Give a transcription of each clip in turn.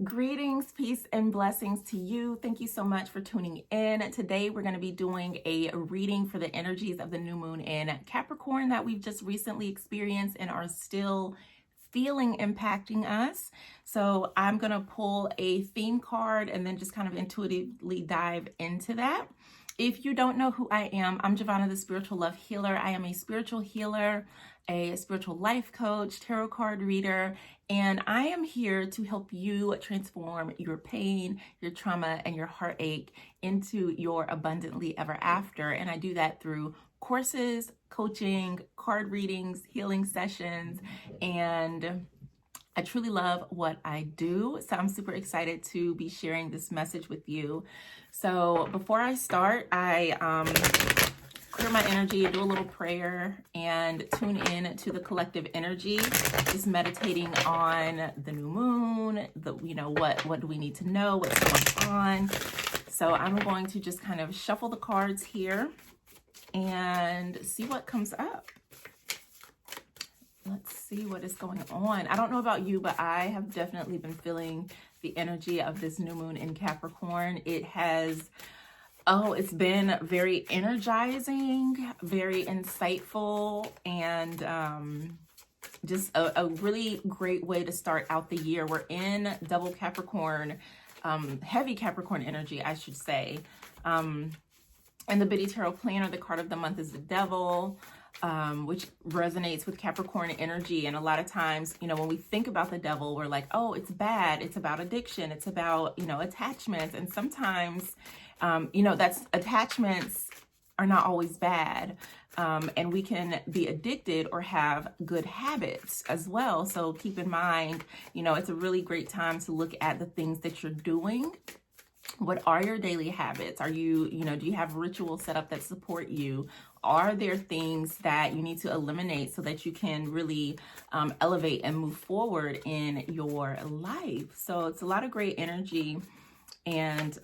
Greetings, peace, and blessings to you. Thank you so much for tuning in. Today, we're going to be doing a reading for the energies of the new moon in Capricorn that we've just recently experienced and are still feeling impacting us. So I'm going to pull a theme card and then just kind of intuitively dive into that. If you don't know who I am, I'm Jovhannah, the spiritual love healer. I am a spiritual healer, a spiritual life coach, tarot card reader, and I am here to help you transform your pain, your trauma, and your heartache into your abundantly ever after. And I do that through courses, coaching, card readings, healing sessions, and I truly love what I do. So I'm super excited to be sharing this message with you. So before I start, I clear my energy, do a little prayer, and tune in to the collective energy, just meditating on the new moon, what do we need to know, what's going on. So I'm going to just kind of shuffle the cards here and see what comes up. Let's see what is going on. I don't know about you, but I have definitely been feeling the energy of this new moon in Capricorn. It's been very energizing, very insightful, and just a really great way to start out the year. We're in double Capricorn, heavy Capricorn energy, I should say. And the Biddy Tarot Planner, the card of the month is the Devil, which resonates with Capricorn energy. And a lot of times, when we think about the devil, we're like, oh, it's bad. It's about addiction. It's about, attachments. And sometimes, attachments are not always bad. And we can be addicted or have good habits as well. So keep in mind, it's a really great time to look at the things that you're doing. What are your daily habits? Are you, do you have rituals set up that support you? Are there things that you need to eliminate so that you can really elevate and move forward in your life? So it's a lot of great energy. And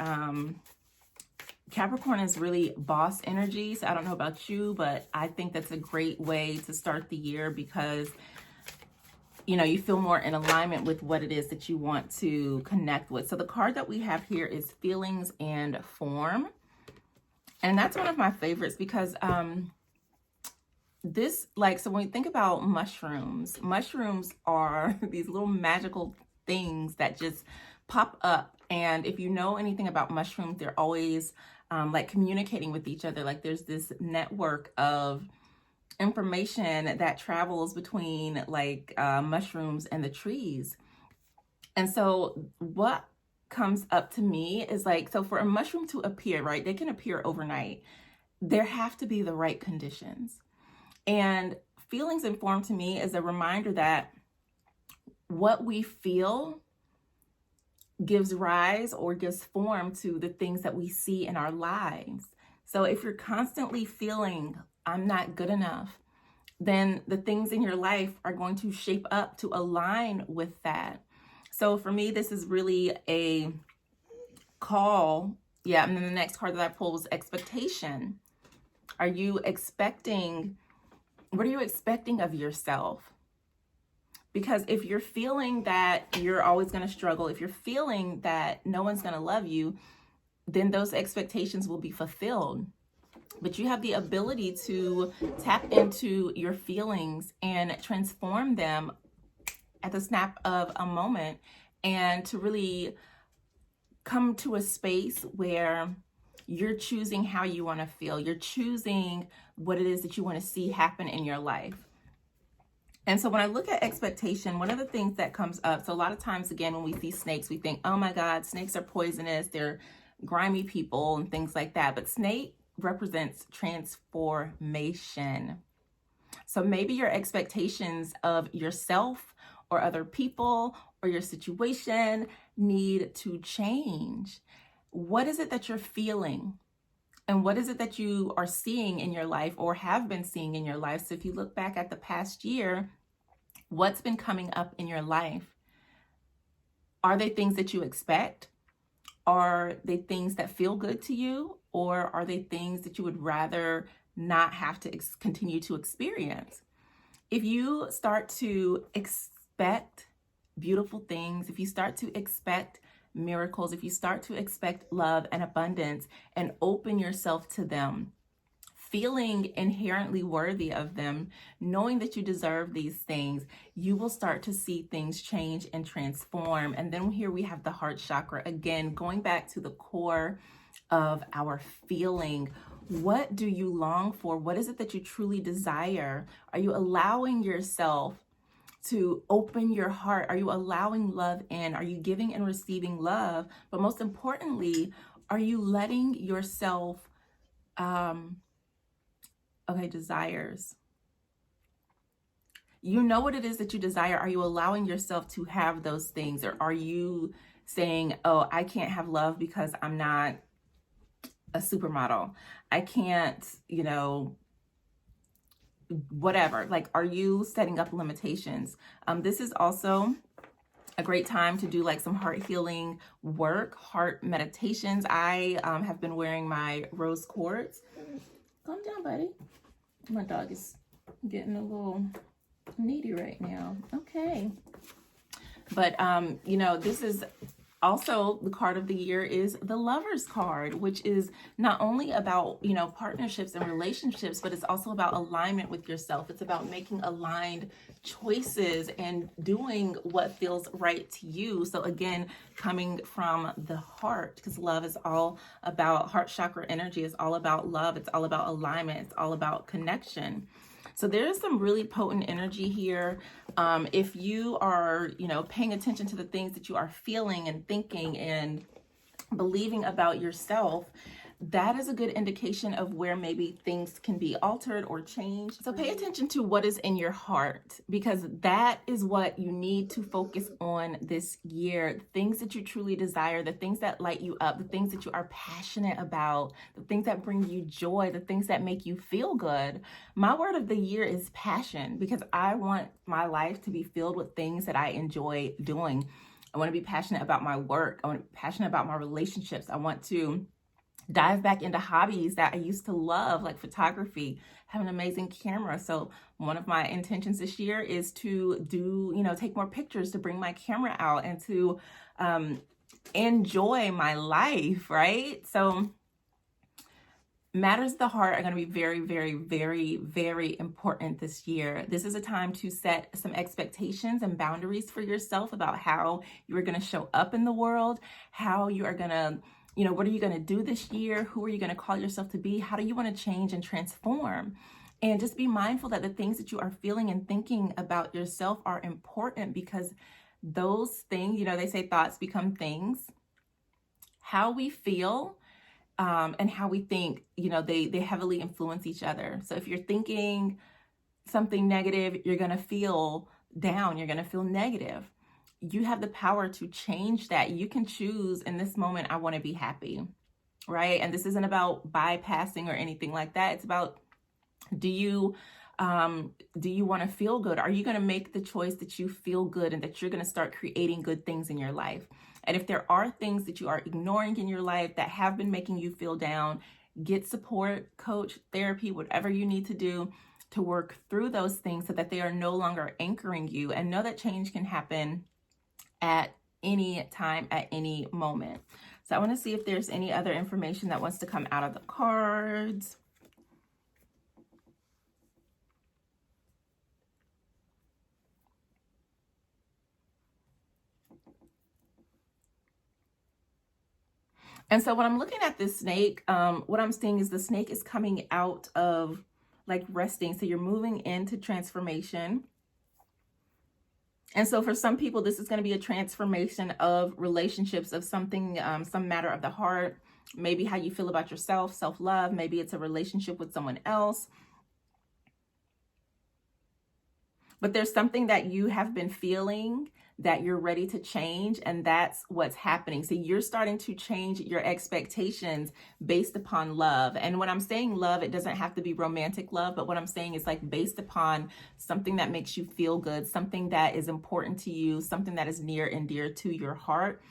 Capricorn is really boss energy. So I don't know about you, but I think that's a great way to start the year because you feel more in alignment with what it is that you want to connect with. So the card that we have here is Feelings and Form. And that's one of my favorites because so when we think about mushrooms are these little magical things that just pop up. And if you know anything about mushrooms, they're always communicating with each other. Like there's this network of information that travels between mushrooms and the trees. And so what comes up to me is so for a mushroom to appear, right, they can appear overnight. There have to be the right conditions. And Feelings and Form to me is a reminder that what we feel gives rise or gives form to the things that we see in our lives. So if you're constantly feeling I'm not good enough, then the things in your life are going to shape up to align with that. So for me, this is really a call. Yeah, and then the next card that I pulled was Expectation. What are you expecting of yourself? Because if you're feeling that you're always going to struggle, if you're feeling that no one's going to love you, then those expectations will be fulfilled. But you have the ability to tap into your feelings and transform them at the snap of a moment and to really come to a space where you're choosing how you want to feel. You're choosing what it is that you want to see happen in your life. And so when I look at expectation, one of the things that comes up, so a lot of times, again, when we see snakes, we think, oh my God, snakes are poisonous. They're grimy people and things like that. But snake represents transformation. So maybe your expectations of yourself or other people or your situation need to change. What is it that you're feeling? And what is it that you are seeing in your life or have been seeing in your life? So if you look back at the past year, what's been coming up in your life? Are they things that you expect? Are they things that feel good to you? Or are they things that you would rather not have to continue to experience? If you start to expect beautiful things, if you start to expect miracles, if you start to expect love and abundance and open yourself to them, feeling inherently worthy of them, knowing that you deserve these things, you will start to see things change and transform. And then here we have the heart chakra, again, going back to the core of our feeling. What do you long for? What is it that you truly desire? Are you allowing yourself to open your heart? Are you allowing love in? Are you giving and receiving love? But most importantly, are you letting yourself, desires. You know what it is that you desire. Are you allowing yourself to have those things? Or are you saying, oh, I can't have love because I'm not a supermodel. I can't, whatever. Like, are you setting up limitations? This is also a great time to do like some heart healing work, heart meditations. I have been wearing my rose quartz. Calm down, buddy. My dog is getting a little needy right now. Okay. But, this is also the card of the year is the Lover's card, which is not only about, partnerships and relationships, but it's also about alignment with yourself. It's about making aligned choices and doing what feels right to you. So again, coming from the heart, because love is all about, heart chakra energy is all about love. It's all about alignment. It's all about connection. So there's some really potent energy here. If you are, paying attention to the things that you are feeling and thinking and believing about yourself, that is a good indication of where maybe things can be altered or changed. So pay attention to what is in your heart, because that is what you need to focus on this year. Things that you truly desire, the things that light you up, the things that you are passionate about, the things that bring you joy, the things that make you feel good. My word of the year is passion, because I want my life to be filled with things that I enjoy doing. I want to be passionate about my work. I want to be passionate about my relationships. I want to dive back into hobbies that I used to love, like photography, have an amazing camera. So one of my intentions this year is to take more pictures, to bring my camera out and to enjoy my life, right? So matters of the heart are going to be very, very, very, very important this year. This is a time to set some expectations and boundaries for yourself about how you are going to show up in the world, how you are going to what are you going to do this year? Who are you going to call yourself to be? How do you want to change and transform? And just be mindful that the things that you are feeling and thinking about yourself are important, because those things, they say thoughts become things. How we feel and how we think, they heavily influence each other. So if you're thinking something negative, you're going to feel down. You're going to feel negative. You have the power to change that. You can choose in this moment, I want to be happy, right? And this isn't about bypassing or anything like that. It's about, do you want to feel good? Are you going to make the choice that you feel good and that you're going to start creating good things in your life? And if there are things that you are ignoring in your life that have been making you feel down, get support, coach, therapy, whatever you need to do to work through those things so that they are no longer anchoring you, and know that change can happen at any time, at any moment. So I want to see if there's any other information that wants to come out of the cards. And so when I'm looking at this snake, what I'm seeing is the snake is coming out of like resting. So you're moving into transformation. And so for some people, this is going to be a transformation of relationships, of something, some matter of the heart, maybe how you feel about yourself, self-love. Maybe it's a relationship with someone else. But there's something that you have been feeling that you're ready to change, and that's what's happening. So you're starting to change your expectations based upon love. And when I'm saying love, it doesn't have to be romantic love, but what I'm saying is like based upon something that makes you feel good, something that is important to you, something that is near and dear to your heart.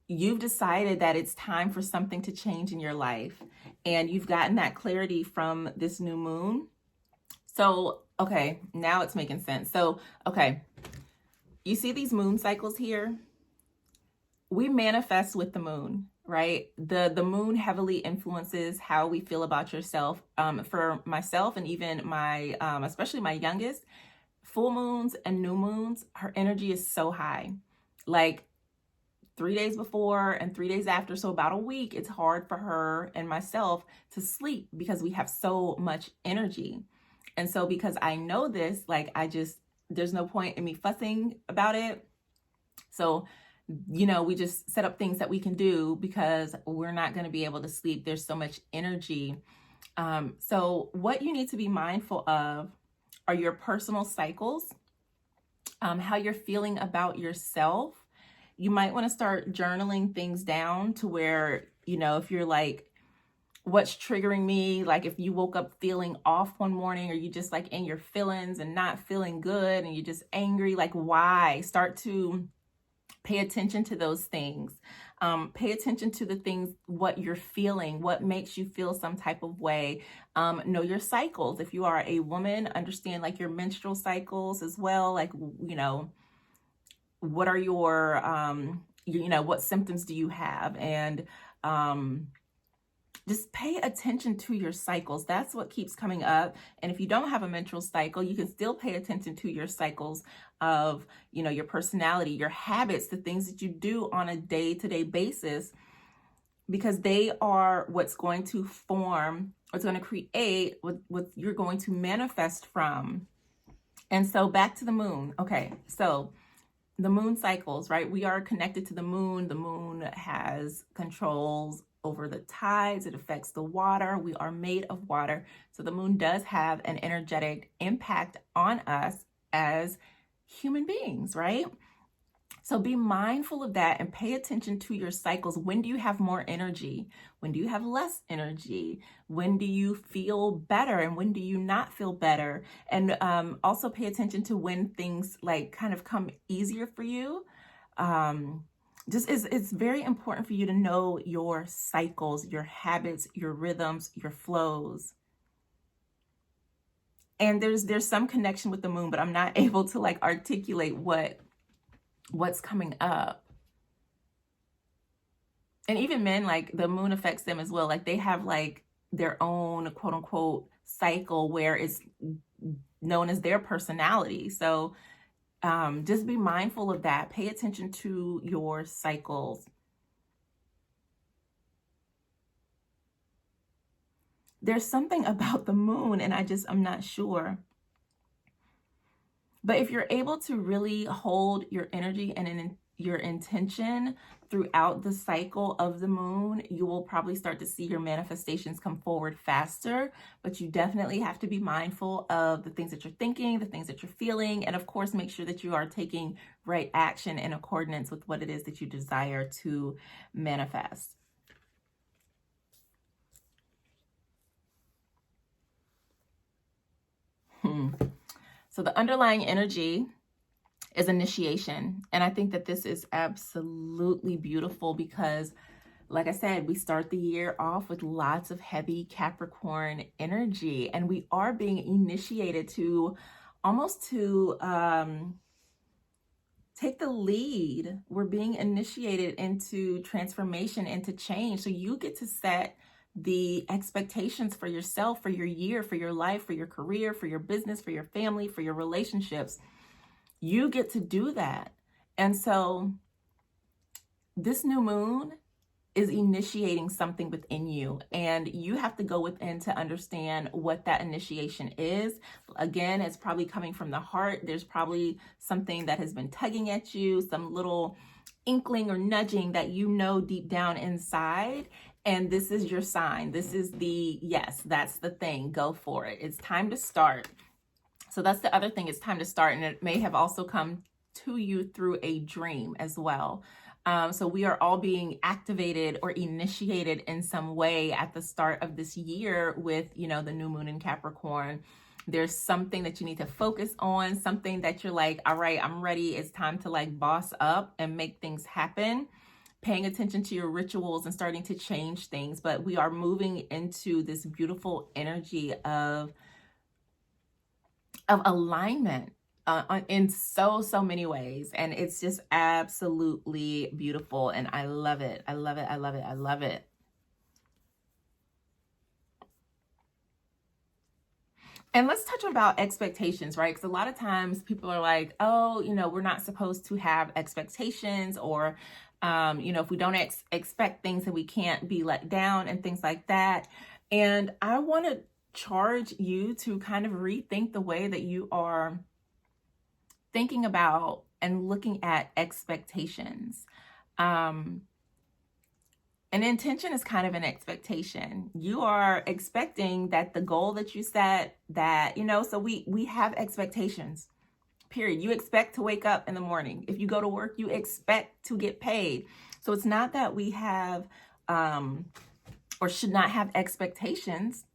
You've decided that it's time for something to change in your life, and you've gotten that clarity from this new moon. So, okay, now it's making sense. So, okay. You see these moon cycles here? We manifest with the moon, right? The moon heavily influences how we feel about yourself. For myself and even my, especially my youngest, full moons and new moons, her energy is so high. Like 3 days before and 3 days after, so about a week, it's hard for her and myself to sleep because we have so much energy. And so because I know this, like there's no point in me fussing about it. So, we just set up things that we can do because we're not going to be able to sleep. There's so much energy. So what you need to be mindful of are your personal cycles, how you're feeling about yourself. You might want to start journaling things down to where, if you're like, what's triggering me? Like if you woke up feeling off one morning, or you just like in your feelings and not feeling good and you're just angry, like why? Start to pay attention to those things. Pay attention to the things, what you're feeling, what makes you feel some type of way. Know your cycles. If you are a woman, understand like your menstrual cycles as well. Like, what are your, what symptoms do you have? And just pay attention to your cycles. That's what keeps coming up. And if you don't have a menstrual cycle, you can still pay attention to your cycles of, your personality, your habits, the things that you do on a day-to-day basis, because they are what's going to form, what's going to create what you're going to manifest from. And so back to the moon. Okay, so the moon cycles, right? We are connected to the moon. The moon has controls over the tides. It affects the water. We are made of water. So the moon does have an energetic impact on us as human beings, right? So be mindful of that and pay attention to your cycles. When do you have more energy? When do you have less energy? When do you feel better? And when do you not feel better? And also pay attention to when things like kind of come easier for you. It's very important for you to know your cycles, your habits, your rhythms, your flows. And there's some connection with the moon, but I'm not able to like articulate what's coming up. And even men, like the moon affects them as well. Like they have like their own quote unquote cycle where it's known as their personality. So just be mindful of that. Pay attention to your cycles. There's something about the moon, and I'm not sure. But if you're able to really hold your energy and your intention throughout the cycle of the moon, you will probably start to see your manifestations come forward faster. But you definitely have to be mindful of the things that you're thinking, the things that you're feeling, and of course, make sure that you are taking right action in accordance with what it is that you desire to manifest. So the underlying energy is initiation. And I think that this is absolutely beautiful because, like I said, we start the year off with lots of heavy Capricorn energy, and we are being initiated to take the lead. We're being initiated into transformation, into change. So you get to set the expectations for yourself, for your year, for your life, for your career, for your business, for your family, for your relationships. You get to do that. And so this new moon is initiating something within you, and you have to go within to understand what that initiation is. Again, it's probably coming from the heart. There's probably something that has been tugging at you, some little inkling or nudging that you know deep down inside. And this is your sign. This is yes, that's the thing. Go for it. It's time to start. So that's the other thing. It's time to start. And it may have also come to you through a dream as well. So we are all being activated or initiated in some way at the start of this year with, the new moon in Capricorn. There's something that you need to focus on, something that you're like, all right, I'm ready. It's time to like boss up and make things happen. Paying attention to your rituals and starting to change things. But we are moving into this beautiful energy of alignment. in so many ways, and it's just absolutely beautiful, and I love it. I love it. I love it. I love it. And let's touch about expectations, right? Because a lot of times people are like, oh, we're not supposed to have expectations, or if we don't expect things, then we can't be let down and things like that. And I want to charge you to kind of rethink the way that you are thinking about and looking at expectations. An intention is kind of an expectation. You are expecting that the goal that you set, that, so we have expectations, period. You expect to wake up in the morning. If you go to work, you expect to get paid. So it's not that we have or should not have expectations.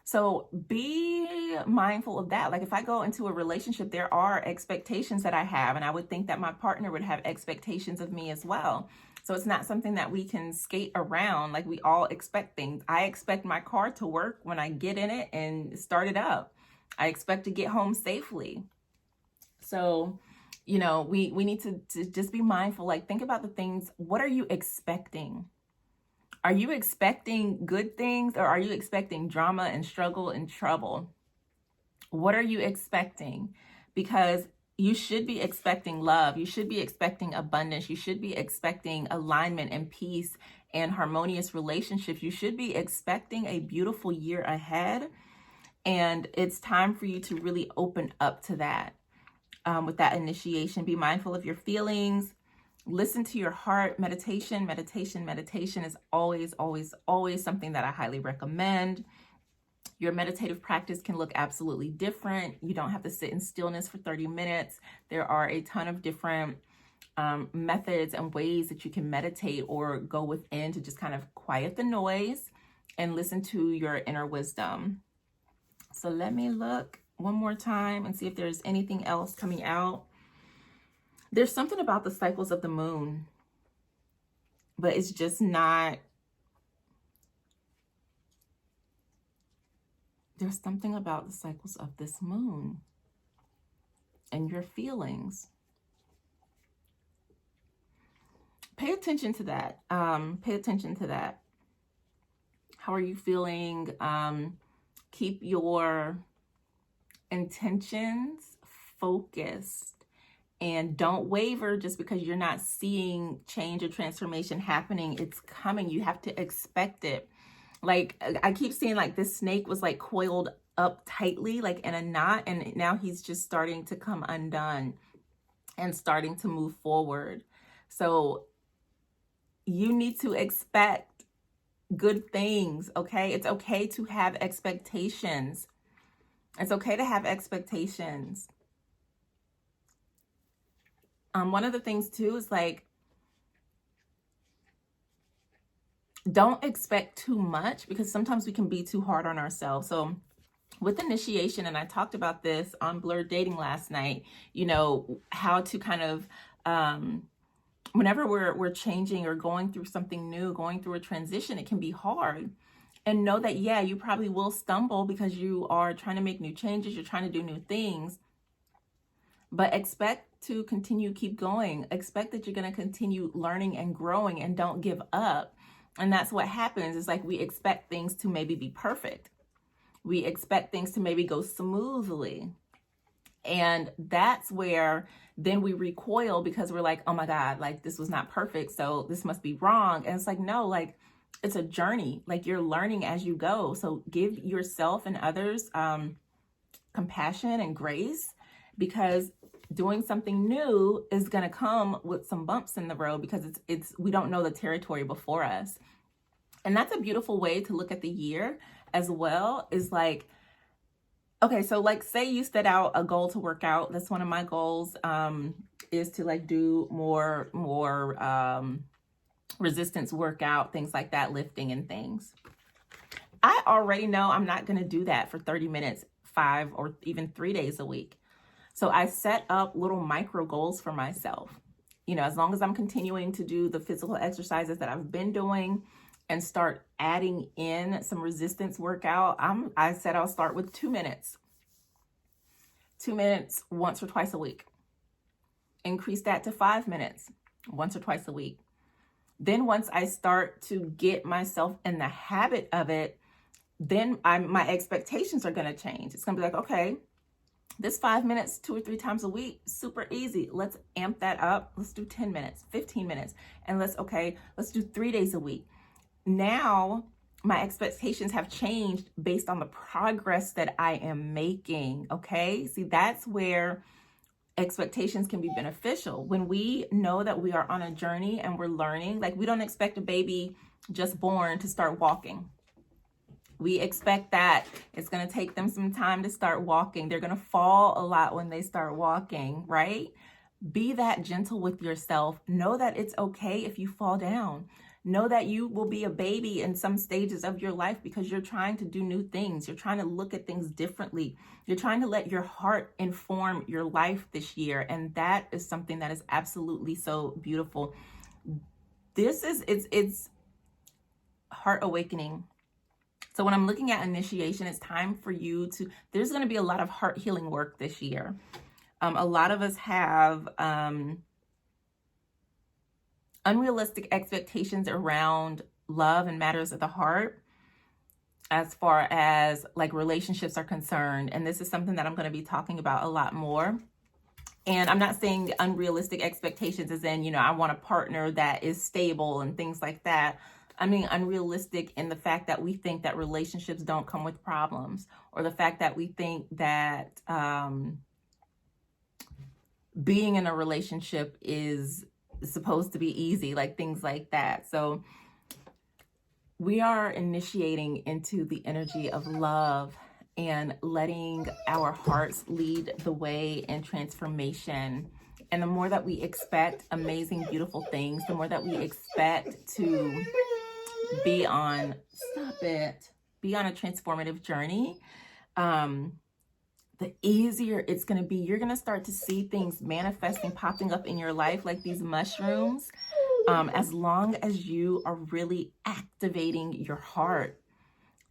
So be mindful of that. Like if I go into a relationship, there are expectations that I have, and I would think that my partner would have expectations of me as well. So it's not something that we can skate around. Like we all expect things. I expect my car to work when I get in it and start it up. I expect to get home safely. So, we need to just be mindful. Like think about the things. What are you expecting? Are you expecting good things, or are you expecting drama and struggle and trouble? What are you expecting? Because you should be expecting love. You should be expecting abundance. You should be expecting alignment and peace and harmonious relationships. You should be expecting a beautiful year ahead. And it's time for you to really open up to that with that initiation. Be mindful of your feelings. Listen to your heart. Meditation is always, always, always something that I highly recommend. Your meditative practice can look absolutely different. You don't have to sit in stillness for 30 minutes. There are a ton of different methods and ways that you can meditate or go within to just kind of quiet the noise and listen to your inner wisdom. So let me look one more time and see if there's anything else coming out. There's something about the cycles of the moon, but it's just not. There's something about the cycles of this moon and your feelings. Pay attention to that. Pay attention to that. How are you feeling? Keep your intentions focused. And don't waver just because you're not seeing change or transformation happening. It's coming. You have to expect it. Like I keep seeing like this snake was like coiled up tightly, like in a knot. And now he's just starting to come undone and starting to move forward. So you need to expect good things, okay? It's okay to have expectations. It's okay to have expectations. One of the things too is like, don't expect too much, because sometimes we can be too hard on ourselves. So with initiation, and I talked about this on Blurred Dating last night, how to kind of, whenever we're changing or going through something new, going through a transition, it can be hard. And know that, yeah, you probably will stumble because you are trying to make new changes. You're trying to do new things. But expect to keep going. Expect that you're going to continue learning and growing, and don't give up. And that's what happens. It's like we expect things to maybe be perfect. We expect things to maybe go smoothly. And that's where then we recoil, because we're like, oh my God, like this was not perfect, so this must be wrong. And it's like, no, like it's a journey. Like you're learning as you go. So give yourself and others compassion and grace, because doing something new is going to come with some bumps in the road, because we don't know the territory before us. And that's a beautiful way to look at the year as well, is like, okay, so like say you set out a goal to work out. That's one of my goals, is to like do more resistance workout, things like that, lifting and things. I already know I'm not going to do that for 30 minutes, 5 or even 3 days a week. So I set up little micro goals for myself. As long as I'm continuing to do the physical exercises that I've been doing and start adding in some resistance workout, I said I'll start with 2 minutes. 2 minutes once or twice a week. Increase that to 5 minutes once or twice a week. Then once I start to get myself in the habit of it, then my expectations are going to change. It's going to be like, okay, this 5 minutes 2 or 3 times a week, super easy. Let's amp that up. Let's do 10 minutes, 15 minutes. And let's do 3 days a week. Now my expectations have changed based on the progress that I am making. Okay. See, that's where expectations can be beneficial. When we know that we are on a journey and we're learning, like we don't expect a baby just born to start walking. We expect that it's going to take them some time to start walking. They're going to fall a lot when they start walking, right? Be that gentle with yourself. Know that it's okay if you fall down. Know that you will be a baby in some stages of your life because you're trying to do new things. You're trying to look at things differently. You're trying to let your heart inform your life this year. And that is something that is absolutely so beautiful. It's heart awakening. So when I'm looking at initiation, it's time for you to, there's going to be a lot of heart healing work this year. A lot of us have unrealistic expectations around love and matters of the heart as far as like relationships are concerned. And this is something that I'm going to be talking about a lot more. And I'm not saying the unrealistic expectations as in, I want a partner that is stable and things like that. I mean, unrealistic in the fact that we think that relationships don't come with problems, or the fact that we think that being in a relationship is supposed to be easy, like things like that. So we are initiating into the energy of love and letting our hearts lead the way in transformation. And the more that we expect amazing, beautiful things, the more that we expect to be on a transformative journey, the easier it's going to be. You're going to start to see things manifesting, popping up in your life like these mushrooms, as long as you are really activating your heart.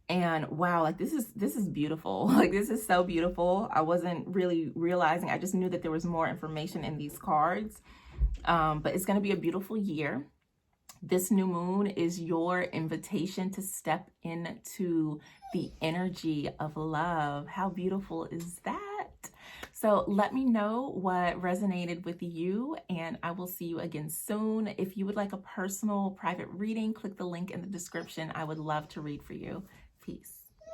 And wow, like this is beautiful. Like this is so beautiful. I wasn't really realizing. I just knew that there was more information in these cards. But it's going to be a beautiful year. This new moon is your invitation to step into the energy of love. How beautiful is that? So let me know what resonated with you, and I will see you again soon. If you would like a personal private reading, click the link in the description. I would love to read for you. Peace.